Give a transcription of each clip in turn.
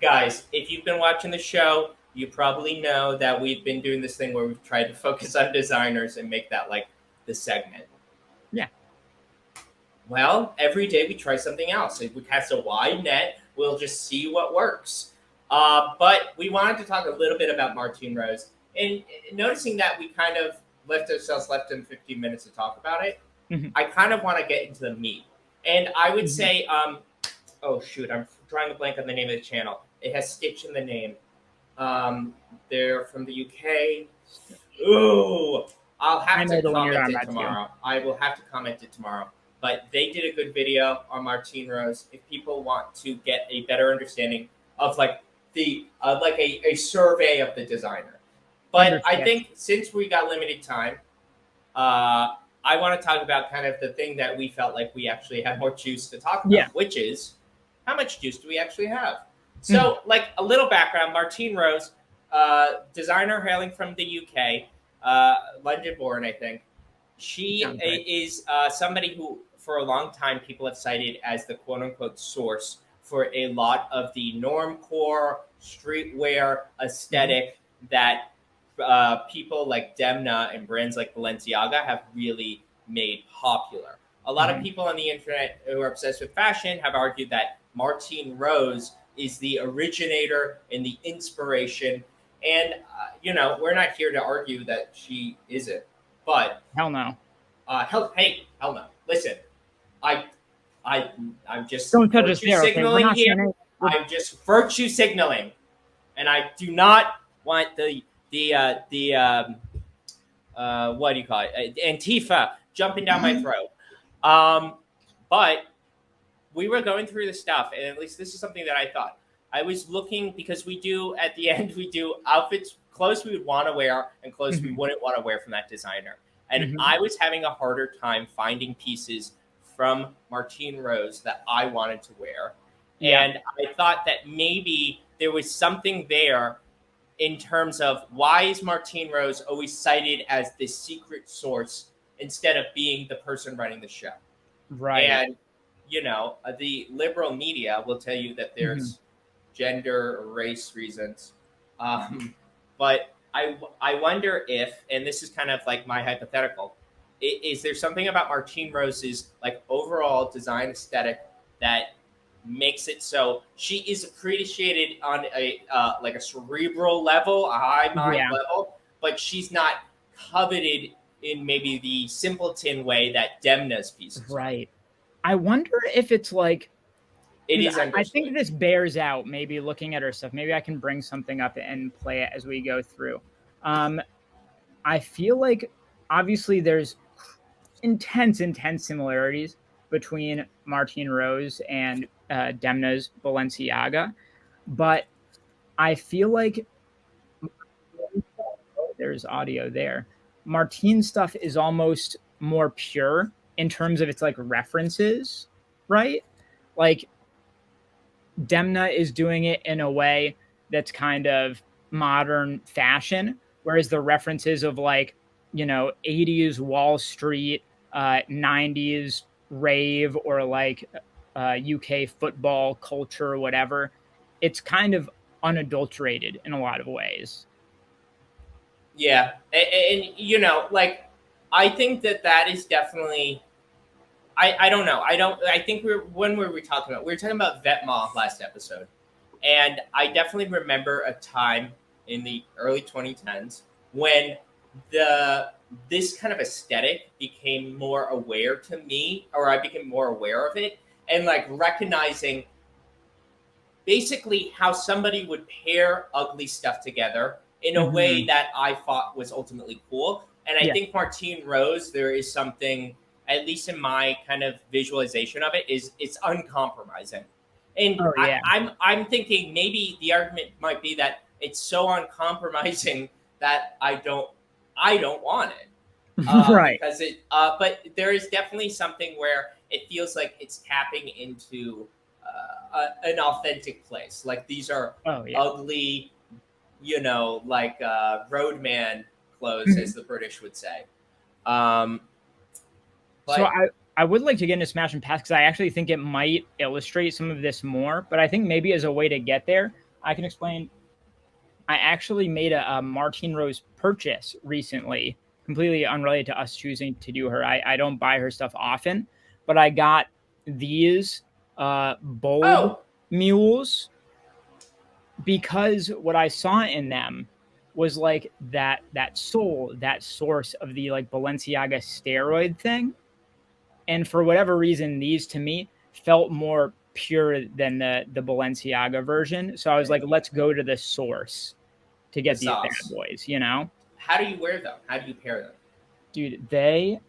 Guys, if you've been watching the show, you probably know that we've been doing this thing where we've tried to focus on designers and make that like the segment. Yeah. Well, every day we try something else. If we cast a wide net, we'll just see what works. But we wanted to talk a little bit about Martine Rose. And noticing that we kind of left ourselves left in 15 minutes to talk about it, I kind of want to get into the meat. And I would say, oh shoot, I'm drawing a blank on the name of the channel. It has Stitch in the name. They're from the UK. Ooh, I'll have to comment it tomorrow. I will have to comment it tomorrow. But they did a good video on Martine Rose. If people want to get a better understanding of like the like a survey of the designer. But I think since we got limited time, I want to talk about kind of the thing that we felt like we actually had more juice to talk about, which is how much juice do we actually have? So, like a little background, Martine Rose, designer hailing from the UK, London born, I think. She is somebody who, for a long time, people have cited as the quote-unquote source for a lot of the normcore streetwear aesthetic that people like Demna and brands like Balenciaga have really made popular. A lot of people on the internet who are obsessed with fashion have argued that Martine Rose is the originator and the inspiration. And, we're not here to argue that she isn't. But hell no. Hell no. Listen, I'm just don't touch us there. Signaling here. I'm just virtue signaling, and I do not want the what do you call it? Antifa jumping down my throat. But we were going through the stuff, and at least this is something that I thought. I was looking because we do at the end we do outfits, clothes we would want to wear, and clothes we wouldn't want to wear from that designer. And I was having a harder time finding pieces from Martine Rose that I wanted to wear. And I thought that maybe there was something there in terms of why is Martine Rose always cited as the secret source instead of being the person running the show. Right. And, the liberal media will tell you that there's gender or race reasons. But I wonder if, and this is kind of like my hypothetical, is there something about Martine Rose's like overall design aesthetic that makes it so she is appreciated on a like a cerebral level, a high mind level, but she's not coveted in maybe the simpleton way that Demna's pieces are. Right. I wonder if it's like it is. I think this bears out maybe looking at her stuff. Maybe I can bring something up and play it as we go through. I feel like obviously there's intense similarities between Martine Rose and Demna's Balenciaga, but I feel like there's audio there. Martine's stuff is almost more pure in terms of its like references, right? Like Demna is doing it in a way that's kind of modern fashion, whereas the references of like, 80s Wall Street, 90s rave, or like UK football culture or whatever, it's kind of unadulterated in a lot of ways. Yeah. And like, I think that is definitely, I don't know. I think when were we talking about? We were talking about Vetements last episode. And I definitely remember a time in the early 2010s when this kind of aesthetic became more aware to me, or I became more aware of it, and like recognizing basically how somebody would pair ugly stuff together in a way that I thought was ultimately cool. And I think Martine Rose, there is something, at least in my kind of visualization of it, is it's uncompromising. And I'm thinking maybe the argument might be that it's so uncompromising that I don't want it. Right. Because but there is definitely something where it feels like it's tapping into an authentic place. Like these are ugly, like roadman clothes, as the British would say. So I would like to get into Smash and Pass because I actually think it might illustrate some of this more. But I think maybe as a way to get there, I can explain. I actually made a Martine Rose purchase recently, completely unrelated to us choosing to do her. I don't buy her stuff often, but I got these bold Oh, mules because what I saw in them was like that soul, that source of the like Balenciaga steroid thing. And for whatever reason, these to me felt more pure than the Balenciaga version. So I was right. like, let's go to the source to The get these bad sauce. boys, you know? How do you wear them? How do you pair them? Dude, they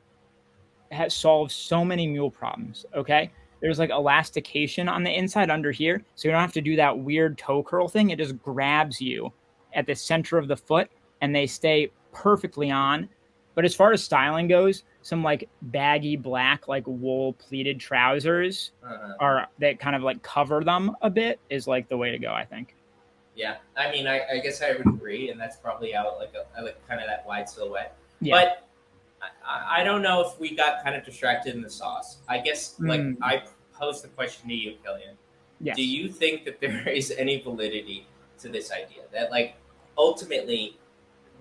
has solved so many mule problems. Okay. There's like elastication on the inside under here. So you don't have to do that weird toe curl thing. It just grabs you at the center of the foot and they stay perfectly on. But as far as styling goes, some like baggy black, like wool pleated trousers Uh-huh. are that kind of like cover them a bit is like the way to go, I think. Yeah, I mean, I guess I would agree, and that's probably out like I like kind of that wide silhouette. Yeah. But I don't know if we got kind of distracted in the sauce. I guess like Mm, I posed the question to you, Killian. Do yes. you think that there is any validity to this idea that like ultimately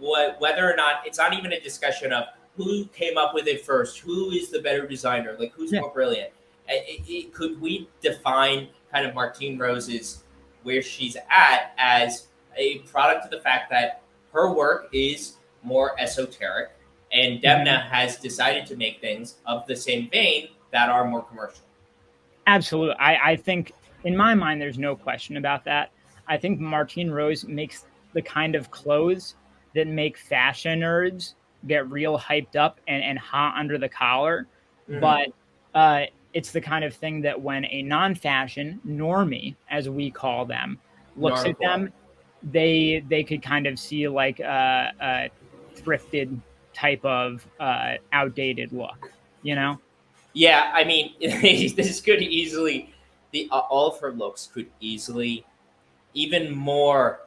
whether or not it's not even a discussion of who came up with it first, who is the better designer, like who's Yeah. more brilliant. Could we define kind of Martine Rose's where she's at as a product of the fact that her work is more esoteric, and Mhm. Demna has decided to make things of the same vein that are more commercial. Absolutely. I think in my mind, there's no question about that. I think Martine Rose makes the kind of clothes that make fashion nerds get real hyped up and hot under the collar. Mm-hmm. But it's the kind of thing that when a non-fashion normie, as we call them, looks at Normcore. them, they could kind of see like a thrifted type of outdated look, you know? Yeah, I mean, this could easily the all of her looks could easily even more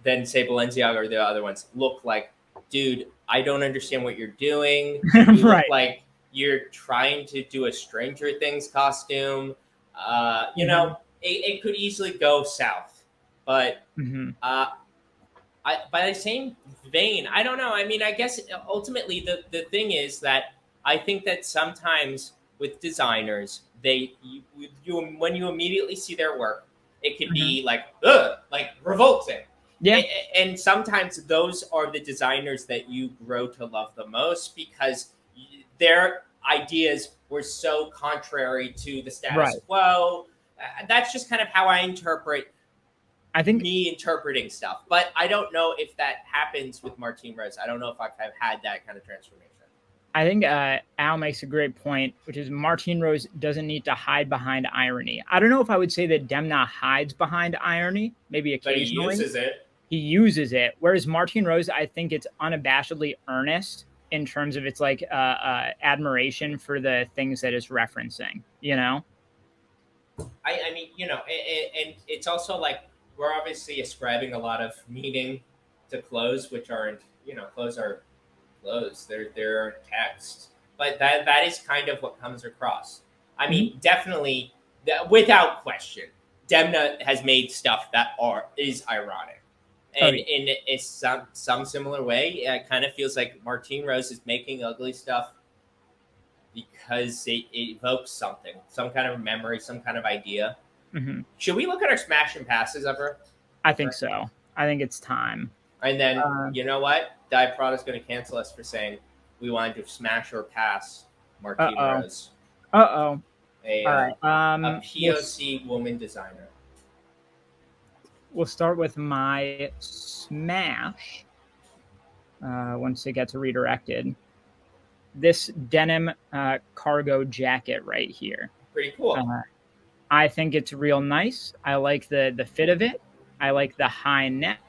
than say Balenciaga or the other ones look like, dude, I don't understand what you're doing. You look Right. like you're trying to do a Stranger Things costume. Mhm. It could easily go south, but Mhm. uh, by the same vein, I don't know. I mean, I guess ultimately the thing is that I think that sometimes with designers, you when you immediately see their work, it could Mhm. be like ugh, like revolting. Yeah. And sometimes those are the designers that you grow to love the most because their ideas were so contrary to the status Right. quo. That's just kind of how I interpret I think me interpreting stuff. But I don't know if that happens with Martine Rose. I don't know if I've had that kind of transformation. Al makes a great point, which is Martine Rose doesn't need to hide behind irony. I don't know if I would say that Demna hides behind irony, maybe But he occasionally. uses it. He uses it, whereas Martine Rose, I think it's unabashedly earnest in terms of its like admiration for the things that it's referencing. You know? I mean, and it's also like we're obviously ascribing a lot of meaning to clothes, which aren't, clothes are clothes. They're text. But that is kind of what comes across. I Mhm. mean, definitely, without question, Demna has made stuff that is ironic. Oh And yeah. in it's some similar way, it kind of feels like Martine Rose is making ugly stuff because it evokes something, some kind of memory, some kind of idea. Hmm. Should we look at our smash and passes ever? I think so. I think it's time. And then Uh you know what? Diet Prada's going to cancel us for saying we wanted to smash or pass Martine oh. Rose, Oh. a All uh, right. a We'll POC woman designer. we'll start with my smash once it gets redirected. This denim cargo jacket right here. Pretty cool. Uh, I think it's real nice. I like the fit of it. I like the high neck.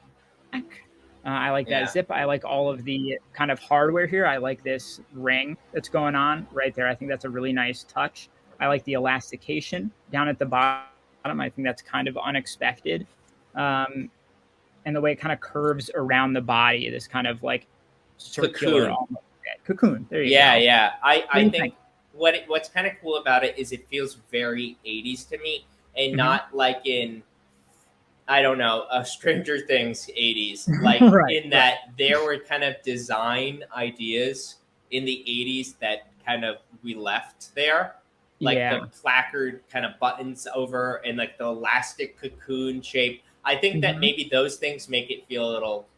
I like that Yeah. zip. I like all of the kind of hardware here. I like this ring that's going on right there. I think that's a really nice touch. I like the elastication down at the bottom. I think that's kind of unexpected. Um, and the way it kind of curves around the body, this kind of like circular Cocoon. almost cocoon. There you Yeah, go. yeah. What I do you think think? what's kind of cool about it is it feels very 80s to me, and Hmm. not like in I don't know, Stranger Things 80s, like Right, in right. that there were kind of design ideas in the 80s that kind of we left there, like Yeah. the placard kind of buttons over and like the elastic cocoon shape. I think that Mhm. maybe those things make it feel a little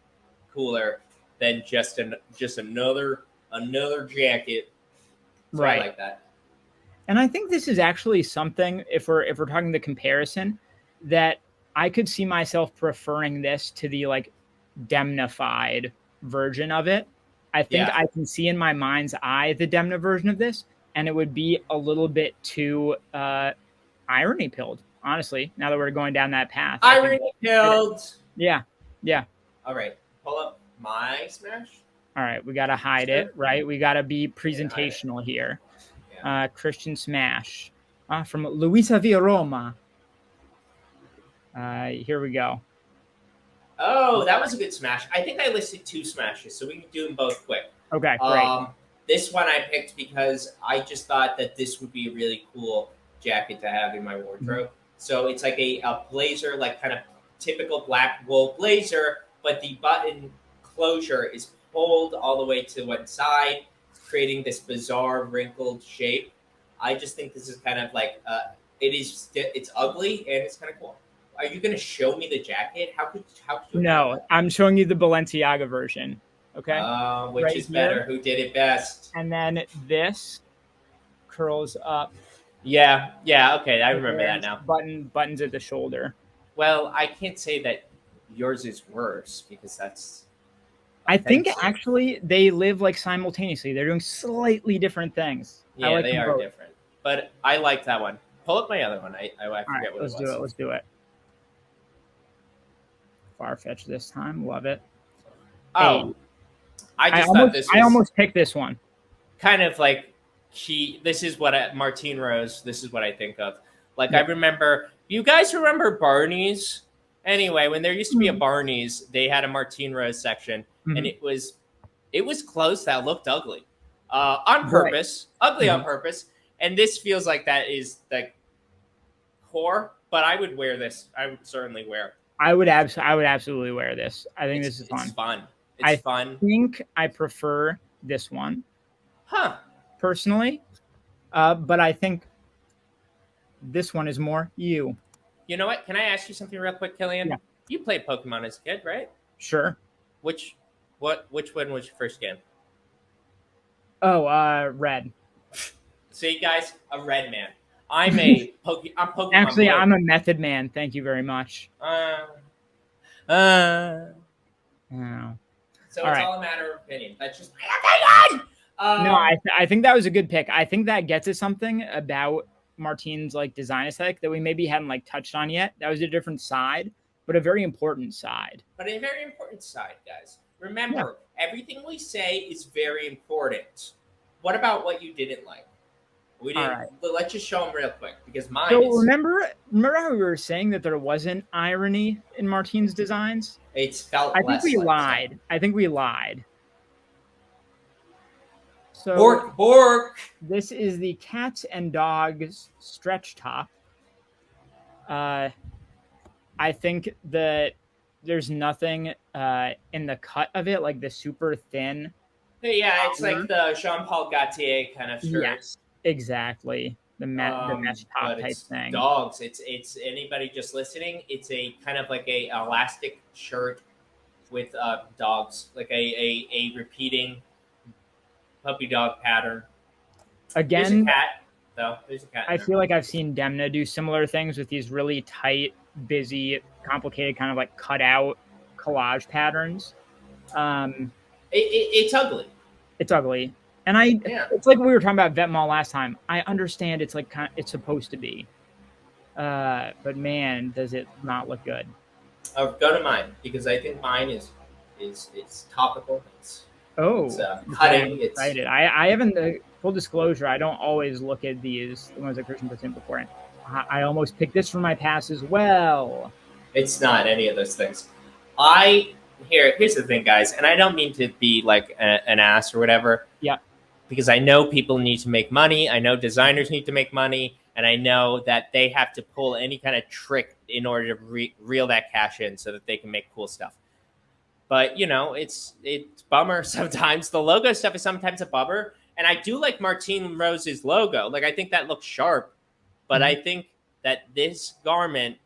cooler than just another jacket. So I Right. like that. And I think this is actually something, if we're talking the comparison, that I could see myself preferring this to the like Demnified version of it. I think Yeah. I can see in my mind's eye the Demna version of this, and it would be a little bit too irony pilled, honestly, now that we're going down that path. I think Irony killed. yeah. Yeah. All right. Pull up my smash. All right, we gotta hide it, Sure. right? We gotta be Yeah, hide it. presentational here. Yeah. Christian Smash from Luisa Via Roma. Here we go. Oh, that was a good smash. I think I listed two smashes, so we can do them both quick. Okay, great. Um, this one I picked because I just thought that this would be a really cool jacket to have in my Mhm. wardrobe. So it's like a blazer, like kind of typical black wool blazer, but the button closure is pulled all the way to one side, creating this bizarre wrinkled shape. I just think this is kind of like it's ugly and it's kind of cool. Are you going to show me the jacket? How could you have No, that? I'm showing you the Balenciaga version. Okay, Which right is here, better? Who did it best? and then this curls up Yeah, yeah, okay, I right remember there, that and now. buttons at the shoulder. Well, I can't say that yours is worse because that's I think offensive. actually they live like simultaneously. They're doing slightly different things. I Yeah, like they them are both. different. But I like that one. Pull up my other one. I All right, forget what it let's do was. it. Let's do it. Farfetch this time. Love it. Oh, Hey, I I just thought almost this I was almost picked this one. kind of like this is what Martine Rose, this is what I think of. Like I Yeah. remember, you guys remember Barney's? Anyway, when there used to be a Mhm. Barney's, they had a Martine Rose section, and Mhm. it was clothes that looked ugly, on Right. purpose, ugly on Mhm. purpose. And this feels like that is the core. But I would wear this. I would certainly wear it. I would absolutely wear this. I think It's this is it's fun. fun. It's I fun, think I prefer this one huh? personally, but I think this one is more you. You know what? Can I ask you something real quick, Killian? Yeah, You played Pokemon as a kid, right? sure. Which which one was your first game? Oh, red. See, guys, a red man. I'm Pokemon Actually, Blue. I'm a method man. Thank you very much. Uh, uh, Oh. so All it's right. all a matter of opinion. That's just my opinion. No, I think that was a good pick. I think that gets at something about Martine's like design aesthetic that we maybe hadn't like touched on yet. That was a different side, but a very important side. But a very important side, guys. Yeah. Remember, everything we say is very important. What about what you didn't like? We All didn't. right. Let's just show them real quick because mine So is. remember how we were saying that there wasn't irony in Martine's designs? It's I felt think less we like so. lied. I think we lied. So Bork, bork. this is the Cats and Dogs stretch top. Uh, I think that there's nothing in the cut of it, like the super thin. Yeah, it's collar. like the Jean Paul Gaultier kind of shirt. Yes, exactly. The mesh top But type it's thing. dogs. It's anybody just listening. It's a kind of like a elastic shirt with dogs, like a repeating puppy dog pattern. There's a Again, cat though. There's a cat in I there. feel like I've seen Demna do similar things with these really tight, busy, complicated, kind of like cut out collage patterns. Um, It's ugly. it's ugly, and Yeah. it's like we were talking about Vet Mall last time. I understand it's like it's supposed to be, but man, does it not look good? Go to mine because I think mine is it's topical. Oh, It's okay, cutting. I'm It's excited. I haven't. Full disclosure, I don't always look at these the ones that Christian puts in beforehand. I almost picked this for my pass as well. it's not any of those things. I here's the thing, guys, and I don't mean to be like an ass or whatever. Yeah. Because I know people need to make money. I know designers need to make money, and I know that they have to pull any kind of trick in order to reel that cash in so that they can make cool stuff. But you know, it's bummer sometimes. The logo stuff is sometimes a bummer, and I do like Martine Rose's logo. Like I think that looks sharp, but I think that this garment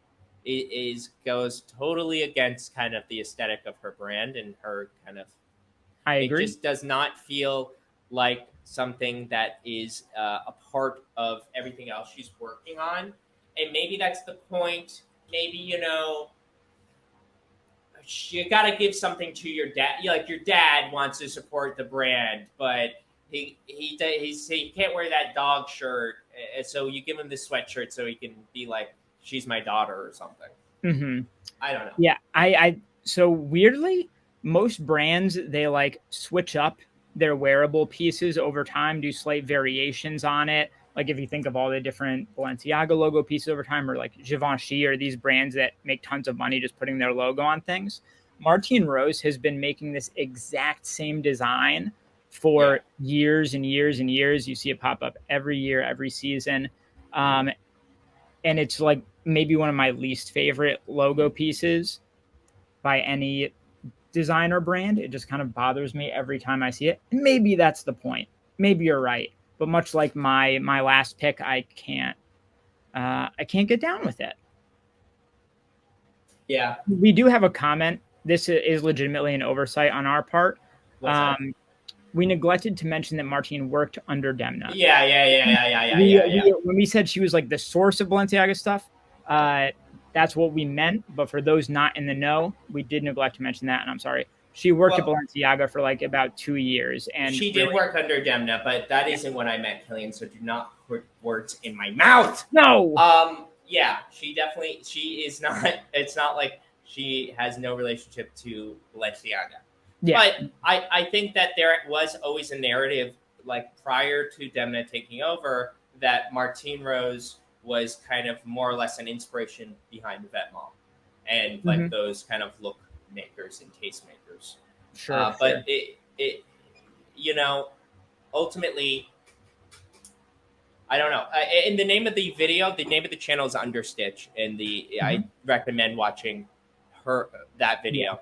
is goes totally against kind of the aesthetic of her brand and her kind of. I It agree. just does not feel like something that is a part of everything else she's working on, and maybe that's the point. Maybe you know you got to give something to your dad. Like your dad wants to support the brand, but he can't wear that dog shirt, so you give him this sweatshirt so he can be like, she's my daughter or something. Mm-hmm. I don't know. Yeah, so weirdly, most brands they like switch up their wearable pieces over time, do slight variations on it. Like if you think of all the different Balenciaga logo pieces over time, or like Givenchy, or these brands that make tons of money just putting their logo on things. Martine Rose has been making this exact same design Yeah. for years and years and years. You see it pop up every year, every season. And it's like maybe one of my least favorite logo pieces by any designer brand. It just kind of bothers me every time I see it. And maybe that's the point. Maybe you're right. But much like my last pick, I can't get down with it. Yeah. We do have a comment. This is legitimately an oversight on our part. What's that? We neglected to mention that Martine worked under Demna. Yeah. When we said she was like the source of Balenciaga stuff, that's what we meant. But for those not in the know, we did neglect to mention that, and I'm sorry. She worked at Well, Balenciaga for like about 2 years, and she did really, work under Demna, but that isn't what I meant, Killian. So do not put words in my mouth. no. Yeah, she is not. It's not like she has no relationship to Balenciaga. Yeah. But I think that there was always a narrative, like prior to Demna taking over, that Martine Rose was kind of more or less an inspiration behind Vetements and like those kind of look makers and taste makers. Sure. But it, you know, ultimately, I don't know. In the name of the video, the name of the channel is Understitch, and I recommend watching that video.